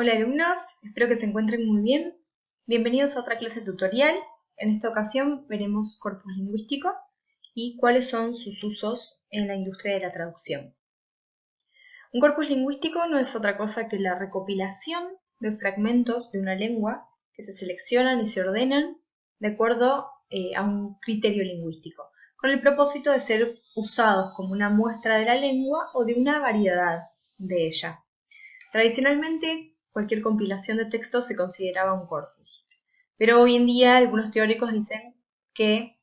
Hola alumnos, espero que se encuentren muy bien. Bienvenidos a otra clase tutorial. En esta ocasión veremos corpus lingüístico y cuáles son sus usos en la industria de la traducción. Un corpus lingüístico no es otra cosa que la recopilación de fragmentos de una lengua que se seleccionan y se ordenan de acuerdo a un criterio lingüístico, con el propósito de ser usados como una muestra de la lengua o de una variedad de ella. Tradicionalmente, cualquier compilación de textos se consideraba un corpus, pero hoy en día algunos teóricos dicen que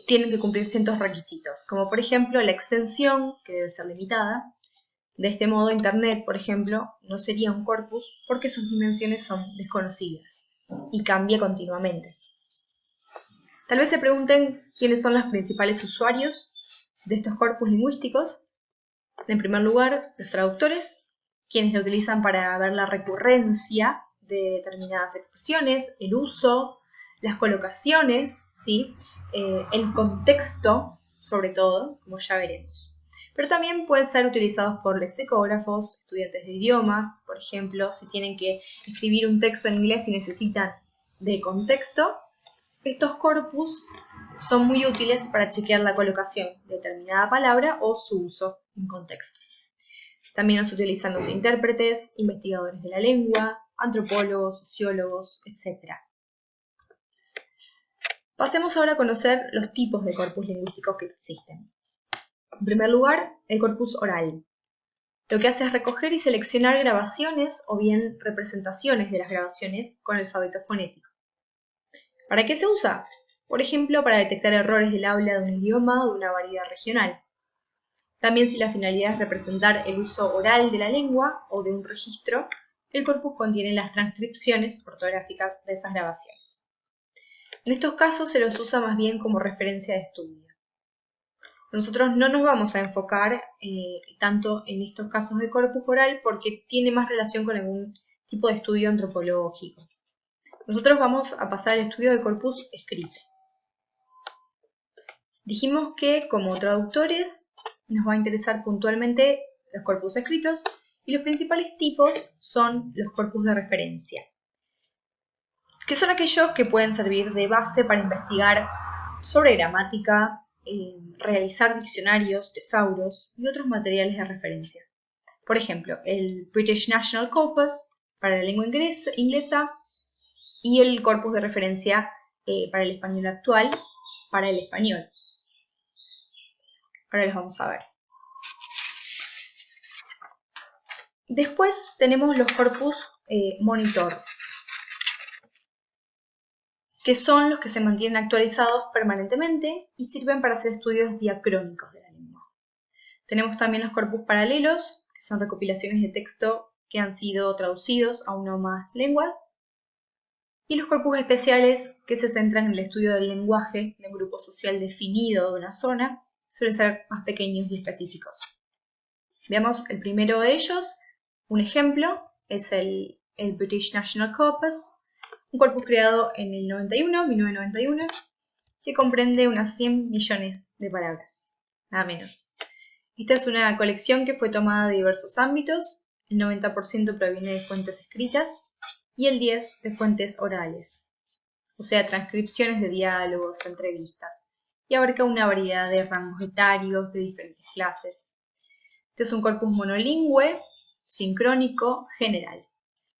tienen que cumplir ciertos requisitos, como por ejemplo la extensión, que debe ser limitada. De este modo, Internet, por ejemplo, no sería un corpus porque sus dimensiones son desconocidas y cambia continuamente. Tal vez se pregunten quiénes son los principales usuarios de estos corpus lingüísticos. En primer lugar, los traductores, quienes lo utilizan para ver la recurrencia de determinadas expresiones, el uso, las colocaciones, ¿sí? El contexto, sobre todo, como ya veremos. Pero también pueden ser utilizados por lexicógrafos, estudiantes de idiomas, por ejemplo, si tienen que escribir un texto en inglés y necesitan de contexto. Estos corpus son muy útiles para chequear la colocación de determinada palabra o su uso en contexto. También los utilizan los intérpretes, investigadores de la lengua, antropólogos, sociólogos, etc. Pasemos ahora a conocer los tipos de corpus lingüísticos que existen. En primer lugar, el corpus oral. Lo que hace es recoger y seleccionar grabaciones o bien representaciones de las grabaciones con alfabeto fonético. ¿Para qué se usa? Por ejemplo, para detectar errores del habla de un idioma o de una variedad regional. También si la finalidad es representar el uso oral de la lengua o de un registro, el corpus contiene las transcripciones ortográficas de esas grabaciones. En estos casos se los usa más bien como referencia de estudio. Nosotros no nos vamos a enfocar tanto en estos casos de corpus oral porque tiene más relación con algún tipo de estudio antropológico. Nosotros vamos a pasar al estudio de corpus escrito. Dijimos que como traductores nos va a interesar puntualmente los corpus escritos y los principales tipos son los corpus de referencia, que son aquellos que pueden servir de base para investigar sobre gramática, realizar diccionarios, tesauros y otros materiales de referencia. Por ejemplo, el British National Corpus para la lengua inglesa y el corpus de referencia para el español actual, para el español. Ahora los vamos a ver. Después tenemos los corpus monitor, que son los que se mantienen actualizados permanentemente y sirven para hacer estudios diacrónicos de la lengua. Tenemos también los corpus paralelos, que son recopilaciones de texto que han sido traducidos a una o más lenguas, y los corpus especiales, que se centran en el estudio del lenguaje de un grupo social definido de una zona, suelen ser más pequeños y específicos. Veamos el primero de ellos. Un ejemplo es el British National Corpus, un corpus creado en el 1991, que comprende unas 100 millones de palabras, nada menos. Esta es una colección que fue tomada de diversos ámbitos, el 90% proviene de fuentes escritas y el 10% de fuentes orales, o sea, transcripciones de diálogos, entrevistas, y abarca una variedad de rangos etarios de diferentes clases. Este es un corpus monolingüe, sincrónico, general.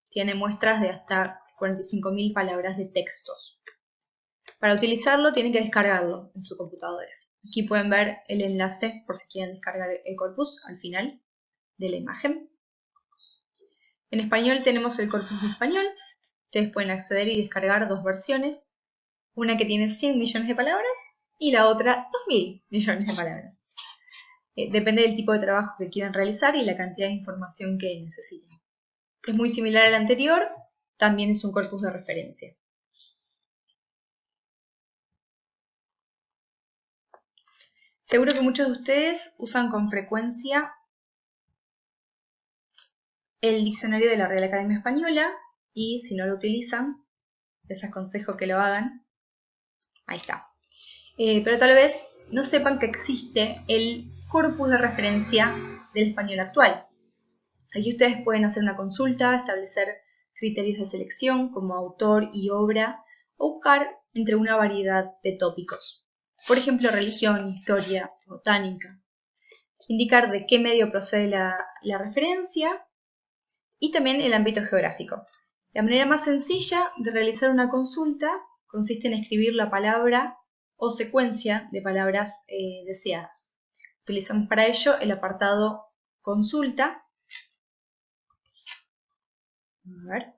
Tiene muestras de hasta 45.000 palabras de textos. Para utilizarlo tienen que descargarlo en su computadora. Aquí pueden ver el enlace por si quieren descargar el corpus al final de la imagen. En español tenemos el corpus de español. Ustedes pueden acceder y descargar dos versiones. Una que tiene 100 millones de palabras y la otra 2.000 millones de palabras. Depende del tipo de trabajo que quieran realizar y la cantidad de información que necesiten. Es muy similar al anterior, también es un corpus de referencia. Seguro que muchos de ustedes usan con frecuencia el diccionario de la Real Academia Española y si no lo utilizan, les aconsejo que lo hagan. Ahí está. Pero tal vez no sepan que existe el corpus de referencia del español actual. Aquí ustedes pueden hacer una consulta, establecer criterios de selección como autor y obra, o buscar entre una variedad de tópicos. Por ejemplo, religión, historia, botánica. Indicar de qué medio procede la referencia y también el ámbito geográfico. La manera más sencilla de realizar una consulta consiste en escribir la palabra o secuencia de palabras deseadas. Utilizamos para ello el apartado consulta. A ver.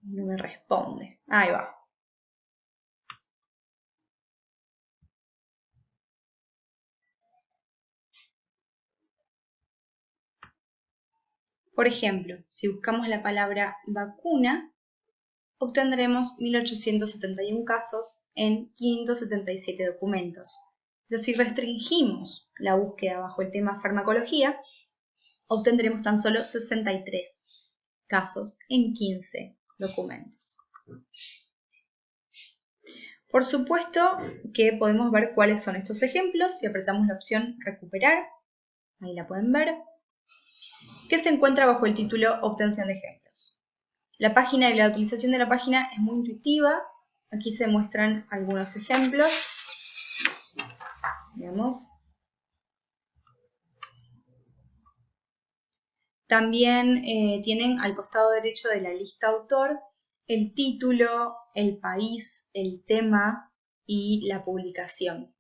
No me responde. Ahí va. Por ejemplo, si buscamos la palabra vacuna, obtendremos 1871 casos en 577 documentos. Pero si restringimos la búsqueda bajo el tema farmacología, obtendremos tan solo 63 casos en 15 documentos. Por supuesto que podemos ver cuáles son estos ejemplos si apretamos la opción recuperar, ahí la pueden ver, que se encuentra bajo el título obtención de ejemplos. La página y la utilización de la página es muy intuitiva. Aquí se muestran algunos ejemplos. Veamos. También tienen al costado derecho de la lista autor el título, el país, el tema y la publicación.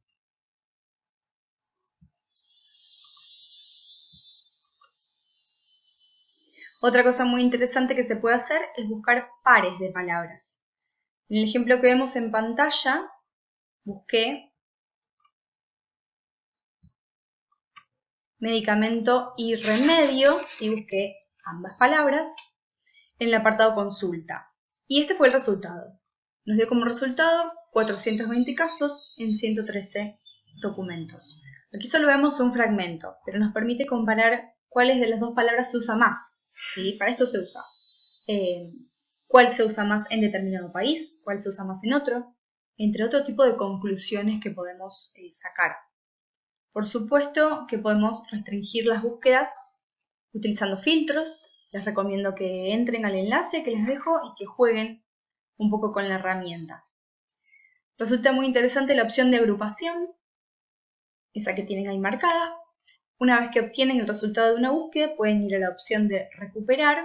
Otra cosa muy interesante que se puede hacer es buscar pares de palabras. En el ejemplo que vemos en pantalla, busqué medicamento y remedio, ¿sí? Busqué ambas palabras en el apartado consulta. Y este fue el resultado. Nos dio como resultado 420 casos en 113 documentos. Aquí solo vemos un fragmento, pero nos permite comparar cuáles de las dos palabras se usa más. ¿Sí? Para esto se usa cuál se usa más en determinado país, cuál se usa más en otro, entre otro tipo de conclusiones que podemos sacar. Por supuesto que podemos restringir las búsquedas utilizando filtros. Les recomiendo que entren al enlace que les dejo y que jueguen un poco con la herramienta. Resulta muy interesante la opción de agrupación, esa que tienen ahí marcada. Una vez que obtienen el resultado de una búsqueda, pueden ir a la opción de recuperar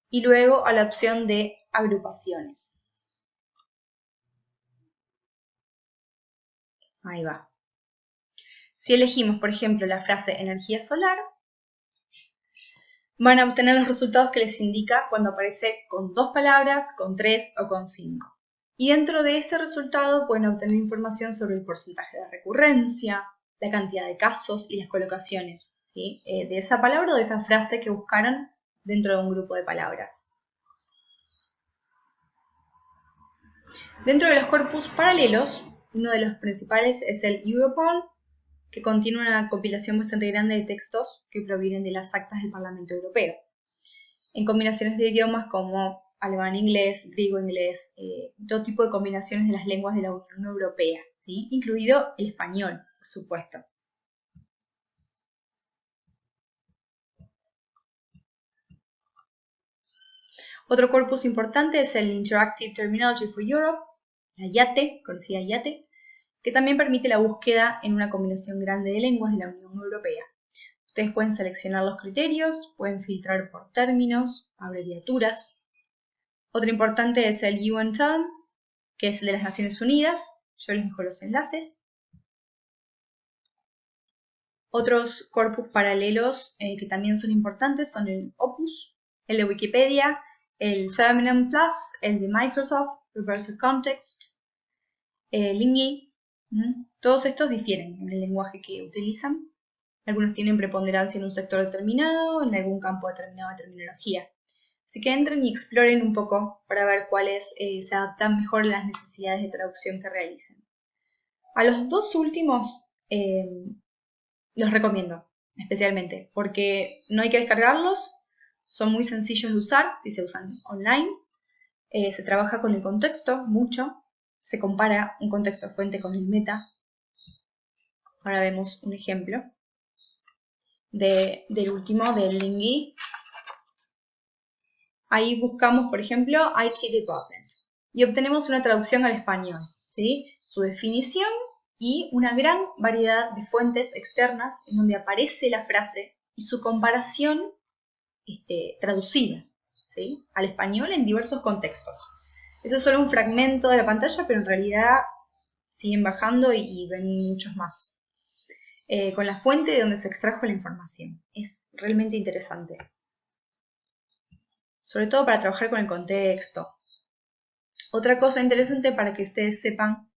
y luego a la opción de agrupaciones. Ahí va. Si elegimos, por ejemplo, la frase energía solar, van a obtener los resultados que les indica cuando aparece con 2 palabras, con 3 o con 5. Y dentro de ese resultado pueden obtener información sobre el porcentaje de recurrencia, la cantidad de casos y las colocaciones, ¿sí? De esa palabra o de esa frase que buscaron dentro de un grupo de palabras. Dentro de los corpus paralelos, uno de los principales es el Europol, que contiene una compilación bastante grande de textos que provienen de las actas del Parlamento Europeo, en combinaciones de idiomas como alemán-inglés, griego-inglés, todo tipo de combinaciones de las lenguas de la Unión Europea, ¿sí? Incluido el español, por supuesto. Otro corpus importante es el Interactive Terminology for Europe, la IATE, conocida IATE, que también permite la búsqueda en una combinación grande de lenguas de la Unión Europea. Ustedes pueden seleccionar los criterios, pueden filtrar por términos, abreviaturas. Otro importante es el UN Term, que es el de las Naciones Unidas. Yo les dejo los enlaces. Otros corpus paralelos que también son importantes son el Opus, el de Wikipedia, el Terminum Plus, el de Microsoft, Reversal Context, Lingy. Todos estos difieren en el lenguaje que utilizan. Algunos tienen preponderancia en un sector determinado, en algún campo determinado de terminología. Así que entren y exploren un poco para ver cuáles se adaptan mejor a las necesidades de traducción que realicen. A los dos últimos los recomiendo especialmente porque no hay que descargarlos, son muy sencillos de usar si se usan online, se trabaja con el contexto mucho se compara un contexto de fuente con el meta. Ahora vemos un ejemplo del último, del Lingui. Ahí buscamos, por ejemplo, IT Department y obtenemos una traducción al español, ¿sí? Su definición y una gran variedad de fuentes externas en donde aparece la frase y su comparación traducida, ¿sí? Al español en diversos contextos. Eso es solo un fragmento de la pantalla, pero en realidad siguen bajando y ven muchos más. Con la fuente de donde se extrajo la información. Es realmente interesante. Sobre todo para trabajar con el contexto. Otra cosa interesante para que ustedes sepan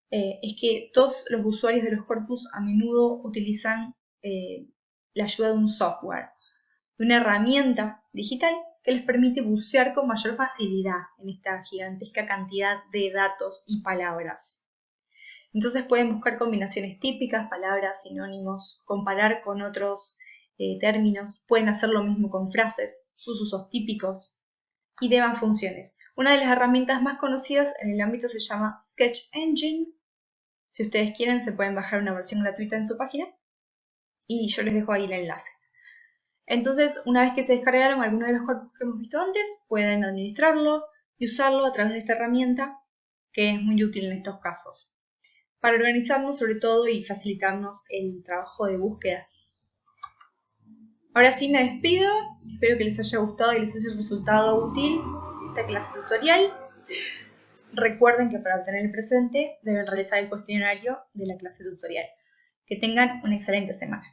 es que todos los usuarios de los corpus a menudo utilizan la ayuda de un software, de una herramienta digital que les permite bucear con mayor facilidad en esta gigantesca cantidad de datos y palabras. Entonces pueden buscar combinaciones típicas, palabras, sinónimos, comparar con otros términos, pueden hacer lo mismo con frases, sus usos típicos y demás funciones. Una de las herramientas más conocidas en el ámbito se llama Sketch Engine. Si ustedes quieren se pueden bajar una versión gratuita en su página y yo les dejo ahí el enlace. Entonces, una vez que se descargaron alguno de los corpus que hemos visto antes, pueden administrarlo y usarlo a través de esta herramienta que es muy útil en estos casos, para organizarnos sobre todo y facilitarnos el trabajo de búsqueda. Ahora sí me despido, espero que les haya gustado y les haya resultado útil esta clase tutorial. Recuerden que para obtener el presente deben realizar el cuestionario de la clase tutorial. Que tengan una excelente semana.